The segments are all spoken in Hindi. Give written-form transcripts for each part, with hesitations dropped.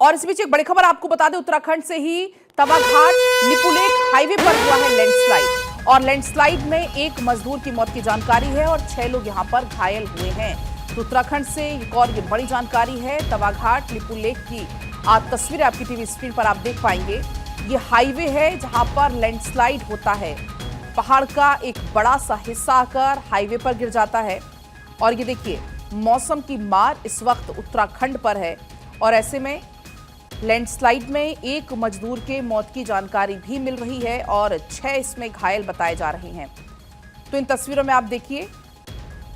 और इस बीच एक बड़ी खबर आपको बता दें, उत्तराखंड से ही तवाघाट लिपुलेख हाईवे पर हुआ है लैंडस्लाइड और लैंडस्लाइड में एक मजदूर की मौत की जानकारी है और 6 लोग यहां पर घायल हुए हैं। तो उत्तराखंड से एक और ये बड़ी जानकारी है। तवाघाट लिपुलेख की आज तस्वीरें आपकी टीवी स्क्रीन पर आप देख पाएंगे। ये हाईवे है जहां पर लैंडस्लाइड होता है, पहाड़ का एक बड़ा सा हिस्सा आकर हाईवे पर गिर जाता है। और ये देखिए, मौसम की मार इस वक्त उत्तराखंड पर है और ऐसे में लैंडस्लाइड में एक मजदूर के मौत की जानकारी भी मिल रही है और 6 इसमें घायल बताए जा रहे हैं। तो इन तस्वीरों में आप देखिए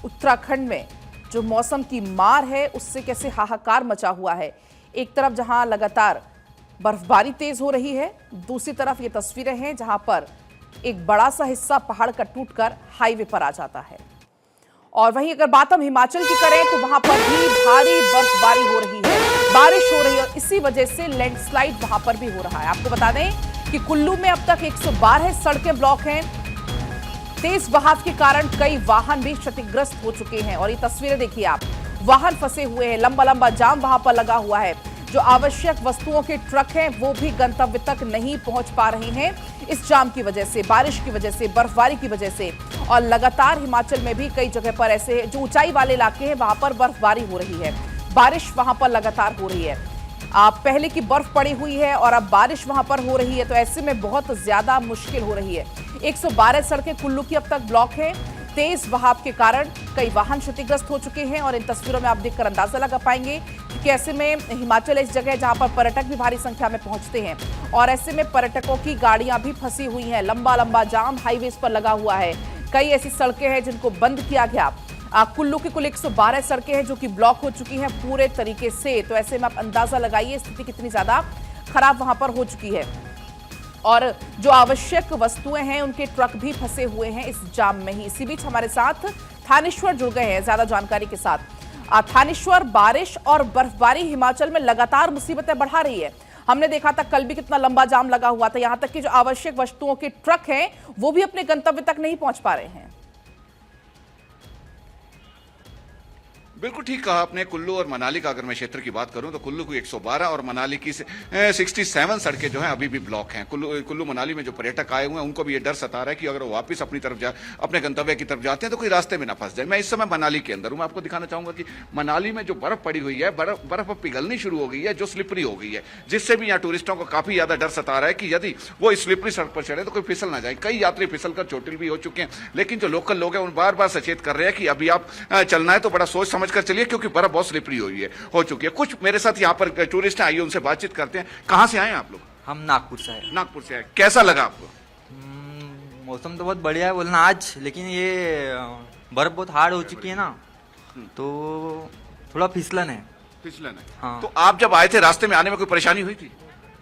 उत्तराखंड में जो मौसम की मार है उससे कैसे हाहाकार मचा हुआ है। एक तरफ जहां लगातार बर्फबारी तेज हो रही है, दूसरी तरफ ये तस्वीरें हैं जहां पर एक बड़ा सा हिस्सा पहाड़ का टूटकर हाईवे पर आ जाता है। और वहीं अगर बात हम हिमाचल की करें तो वहां पर भी भारी बर्फबारी हो रही है, बारिश हो रही है और इसी वजह से लैंडस्लाइड वहां पर भी हो रहा है। आपको बता दें कि कुल्लू में अब तक 112 सड़कें ब्लॉक हैं। तेज बहाव के कारण कई वाहन भी क्षतिग्रस्त हो चुके हैं और ये तस्वीरें देखिए आप, वाहन फंसे हुए हैं, लंबा लंबा जाम वहां पर लगा हुआ है। जो आवश्यक वस्तुओं के ट्रक हैं वो भी गंतव्य तक नहीं पहुंच पा रहे हैं इस जाम की वजह से, बारिश की वजह से, बर्फबारी की वजह से। और लगातार हिमाचल में भी कई जगह पर ऐसे जो ऊंचाई वाले इलाके हैं वहां पर बर्फबारी हो रही है, बारिश वहां पर लगातार हो रही है। पहले की बर्फ पड़ी हुई है और अब बारिश वहां पर हो रही है, तो ऐसे में बहुत ज्यादा मुश्किल हो रही है। 112 सड़कें कुल्लू की अब तक ब्लॉक है। तेज बहाव के कारण कई वाहन क्षतिग्रस्त हो चुके हैं और इन तस्वीरों में आप देखकर अंदाजा लगा पाएंगे कि ऐसे में हिमाचल इस जगह जहां पर पर्यटक भी भारी संख्या में पहुंचते हैं और ऐसे में पर्यटकों की गाड़ियां भी फंसी हुई हैं। लंबा लंबा जाम हाईवेज पर लगा हुआ है। कई ऐसी सड़कें हैं जिनको बंद किया गया। कुल्लू की कुल 112 सड़कें हैं जो कि ब्लॉक हो चुकी हैं पूरे तरीके से। तो ऐसे में आप अंदाजा लगाइए स्थिति कितनी ज्यादा खराब वहां पर हो चुकी है और जो आवश्यक वस्तुएं हैं उनके ट्रक भी फंसे हुए हैं इस जाम में ही। इसी बीच हमारे साथ थानेश्वर जुड़ गए हैं ज्यादा जानकारी के साथ। थानेश्वर, बारिश और बर्फबारी हिमाचल में लगातार मुसीबतें बढ़ा रही है। हमने देखा था कल भी कितना लंबा जाम लगा हुआ था, यहां तक कि जो आवश्यक वस्तुओं के ट्रक हैं वो भी अपने गंतव्य तक नहीं पहुंच पा रहे हैं। बिल्कुल ठीक कहा आपने। कुल्लू और मनाली का अगर मैं क्षेत्र की बात करूं तो कुल्लू की 112 और मनाली की 67 सड़कें जो हैं अभी भी ब्लॉक हैं। कुल्लू मनाली में जो पर्यटक आए हुए हैं उनको भी ये डर सता रहा है कि अगर वो वापस अपने गंतव्य की तरफ जाते हैं तो कोई रास्ते में ना फंस जाए। मैं इस समय मनाली के अंदर हूं। मैं आपको दिखाना चाहूंगा कि मनाली में जो बर्फ पड़ी हुई है, बर्फ पिघलनी शुरू हो गई है, जो स्लिपरी हो गई है, जिससे भी यहाँ टूरिस्टों को काफी ज्यादा डर सता रहा है कि यदि वो स्लिपरी सड़क पर चढ़े तो कोई फिसल ना जाए। कई यात्री फिसल कर चोटिल भी हो चुके हैं, लेकिन जो लोकल लोग हैं उन बार बार सचेत कर रहे हैं कि अभी आप चलना है तो बड़ा सोच समझ कर चलिए क्योंकि बर्फ बहुत स्लिपरी हो चुकी है। कुछ मेरे साथ यहाँ पर टूरिस्ट आइए, उनसे बातचीत करते हैं। कहाँ से आए आप लोग? हम नागपुर से आए। नागपुर से आए। कैसा लगा आपको? मौसम तो बहुत बढ़िया है बोलना आज, लेकिन ये बर्फ बहुत हार्ड हो चुकी है ना, तो थोड़ा फिसलन है। फिसलन है। हाँ। तो आप जब आए थे रास्ते में आने में कोई परेशानी हुई थी?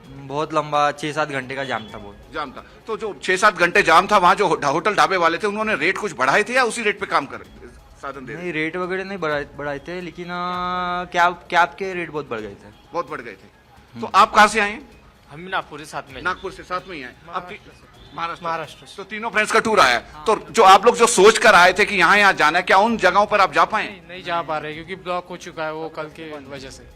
बहुत लंबा 6-7 घंटे का जाम था। बहुत जाम था। तो जो 6-7 घंटे जाम था, वहाँ जो होटल ढाबे वाले थे उन्होंने रेट कुछ बढ़ाए थे या उसी रेट पे काम कर साधन दे? नहीं, रेट वगैरह नहीं बढ़ाए थे, लेकिन कैब के रेट बहुत बढ़ गए थे। बहुत बढ़ गए थे। तो आप कहाँ से आए? हम नागपुर से साथ में। नागपुर से साथ में ही आए। महाराष्ट्र। तो तीनों फ्रेंड्स का टूर आया। तो जो आप लोग जो सोच कर आए थे कि यहाँ जाना है, क्या उन जगहों पर आप जा पाए? नहीं जा पा रहे क्योंकि ब्लॉक हो चुका है वो कल के वजह से।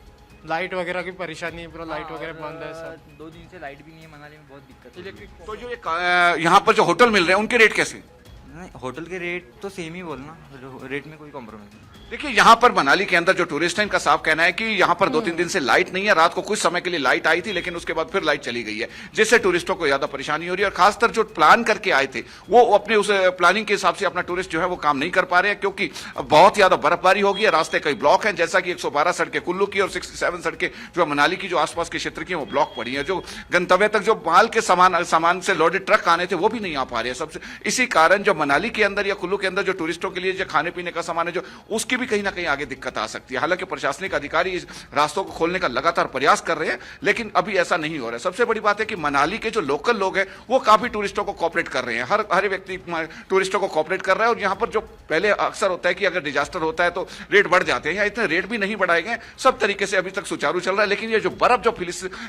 लाइट वगैरह की परेशानी है, पूरा लाइट वगैरह बंद है सब। 2 दिन से लाइट भी नहीं है मनाली में, बहुत दिक्कत है। इलेक्ट्रिक तो जो यहाँ पर जो होटल मिल रहे हैं उनके रेट कैसे? नहीं, होटल के रेट तो सेम ही बोलना, रेट में कोई कॉम्प्रोमाइज नहीं। देखिए यहाँ पर मनाली के अंदर जो टूरिस्ट है इनका साफ कहना है कि यहाँ पर 2-3 दिन से लाइट नहीं है। रात को कुछ समय के लिए लाइट आई थी लेकिन उसके बाद फिर लाइट चली गई है, जिससे टूरिस्टों को ज्यादा परेशानी हो रही है। और खासकर जो प्लान करके आए थे वो अपने उस प्लानिंग के हिसाब से अपना टूरिस्ट जो है वो काम नहीं कर पा रहे हैं क्योंकि बहुत ज्यादा बर्फबारी हो गई है। रास्ते कई ब्लॉक हैं, जैसा कि 112 सड़कें कुल्लू की और 67 सड़कें जो मनाली की जो आसपास के क्षेत्र की वो ब्लॉक पड़ी है। जो गंतव्य तक जो माल के सामान से लोडेड ट्रक आने थे वो भी नहीं आ पा रहे हैं। सबसे इसी कारण जो मनाली के अंदर या कुल्लू के अंदर जो टूरिस्टों के लिए जो खाने पीने का सामान है जो उसकी भी कहीं ना कहीं आगे दिक्कत आ सकती है। हालांकि प्रशासनिक अधिकारी इस रास्तों को खोलने का लगातार प्रयास कर रहे हैं लेकिन अभी ऐसा नहीं हो रहा है। सबसे बड़ी बात है कि मनाली के जो लोकल लोग हैं वो काफी टूरिस्टों को कोऑपरेट कर रहे हैं। हर व्यक्ति टूरिस्टों को कोऑपरेट कर रहा है और यहाँ पर जो पहले अक्सर होता है कि अगर डिजास्टर होता है तो रेट बढ़ जाते हैं, यहाँ इतने रेट भी नहीं बढ़ाए गए। सब तरीके से अभी तक सुचारू चल रहा है। लेकिन ये जो बर्फ जो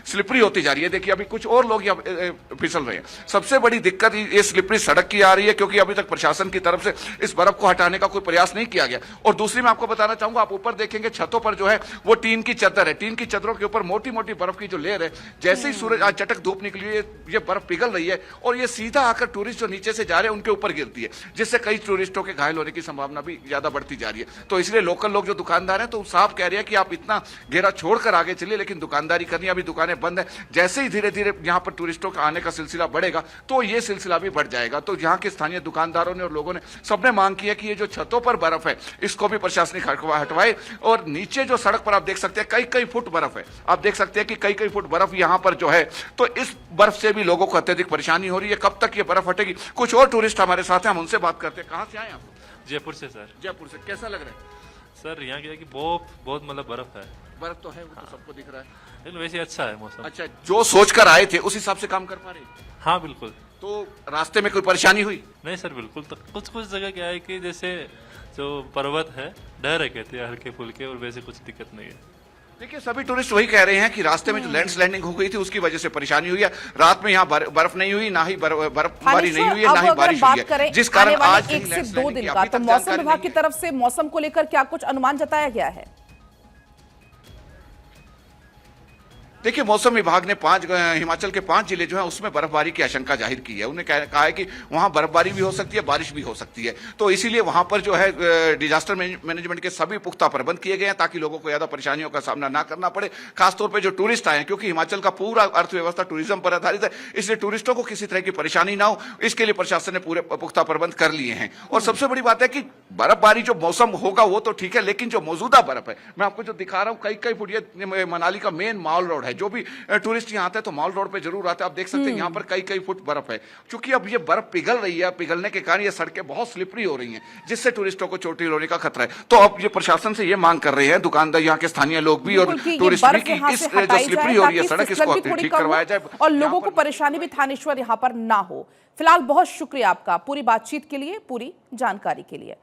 स्लिपरी होती जा रही है, देखिए अभी कुछ और लोग यहाँ फिसल रहे हैं। सबसे बड़ी दिक्कत ये स्लिपरी सड़क की आ रही है क्योंकि अभी तक प्रशासन की तरफ से इस बर्फ को हटाने का कोई प्रयास नहीं किया गया। और दूसरी दूसरी मैं आपको बताना चाहूंगा, आप ऊपर देखेंगे छतों पर जो है वो टीन की चादर है, टीन की चादरों के ऊपर मोटी मोटी बर्फ की जो लेयर है, जैसे ही सूरज आज चटक धूप निकली है ये बर्फ पिघल रही है और ये सीधा आकर टूरिस्ट जो नीचे से जा रहे हैं उनके ऊपर गिरती है, जिससे कई टूरिस्टों के घायल होने की संभावना भी ज्यादा बढ़ती जा रही है। तो इसलिए लोकल लोग जो दुकानदार हैं तो साफ कह रहे हैं कि आप इतना घेरा छोड़कर आगे चलिए, लेकिन दुकानदारी करनी, अभी दुकानें बंद है। जैसे ही धीरे धीरे यहाँ पर टूरिस्टों का आने का सिलसिला बढ़ेगा तो ये सिलसिला भी बढ़ जाएगा। तो यहाँ के स्थानीय दुकानदारों ने और लोगों ने सबने मांग की है कि ये जो छतों पर बर्फ है इसको भी प्रशासनिक हटवाए और नीचे जो सड़क पर आप देख सकते हैं कई कई फुट बर्फ है, आप देख सकते हैं कि कई कई फुट बर्फ यहाँ पर जो है, तो इस बर्फ से भी लोगों को अत्यधिक परेशानी हो रही है। कब तक ये बर्फ हटेगी? कुछ और टूरिस्ट हमारे साथ हैं, हम उनसे बात करते हैं। कहाँ से आए आप? जयपुर से सर। जयपुर से। कैसा लग रहा है सर यहाँ क्या है कि बहुत बहुत मतलब बर्फ है। बर्फ तो है, वो तो सबको दिख रहा है, लेकिन वैसे अच्छा है मौसम। अच्छा, जो सोच कर आए थे उस हिसाब से काम कर पा रहे हैं? हाँ बिल्कुल। तो रास्ते में कोई परेशानी हुई? नहीं सर बिल्कुल, तो कुछ कुछ जगह क्या है कि जैसे जो पर्वत है डर है कहते हैं हल्के फुल्के, और वैसे कुछ दिक्कत नहीं है। देखिए सभी टूरिस्ट वही कह रहे हैं कि रास्ते में जो लैंडस्लाइडिंग हो गई थी उसकी वजह से परेशानी हुई है। रात में यहाँ बर्फ नहीं हुई, ना ही बर्फबारी नहीं हुई है, ना ही बारिश हुई है, जिस कारण आज 1 से 2 दिन का तो मौसम विभाग की तरफ से मौसम को लेकर क्या कुछ अनुमान जताया गया है? देखिए मौसम विभाग ने हिमाचल के 5 जिले जो है उसमें बर्फबारी की आशंका जाहिर की है। उन्हें कहा है कि वहां बर्फबारी भी हो सकती है, बारिश भी हो सकती है, तो इसीलिए वहां पर जो है डिजास्टर मैनेजमेंट के सभी पुख्ता प्रबंध किए गए हैं ताकि लोगों को ज्यादा परेशानियों का सामना ना करना पड़े। खासतौर पर जो टूरिस्ट आए हैं, क्योंकि हिमाचल का पूरा अर्थव्यवस्था टूरिज्म पर आधारित है, इसलिए टूरिस्टों को किसी तरह की परेशानी ना हो, इसके लिए प्रशासन ने पूरे पुख्ता प्रबंध कर लिए हैं। और सबसे बड़ी बात है कि बर्फबारी जो मौसम होगा वो तो ठीक है, लेकिन जो मौजूदा बर्फ है, मैं आपको जो दिखा रहा हूँ, कई कई फुट, ये मनाली का मेन मॉल रोड है, जो भी टूरिस्ट यहाँ आते हैं तो मॉल रोड पे जरूर आते हैं। आप देख सकते हैं यहाँ पर कई कई फुट बर्फ है। क्योंकि अब ये बर्फ पिघल रही है, पिघलने के कारण ये सड़कें बहुत स्लिपरी हो रही हैं, जिससे टूरिस्टों को चोट होने का खतरा है। तो अब ये प्रशासन से ये मांग कर रहे हैं दुकानदार, यहाँ के स्थानीय लोग भी और टूरिस्ट भी, कि इस जो स्लिपरी हो रही है सड़क, इसको ठीक करवाया जाए और लोगों को परेशानी भी थानेश्वर यहाँ पर ना हो। फिलहाल बहुत शुक्रिया आपका पूरी बातचीत के लिए, पूरी जानकारी के लिए।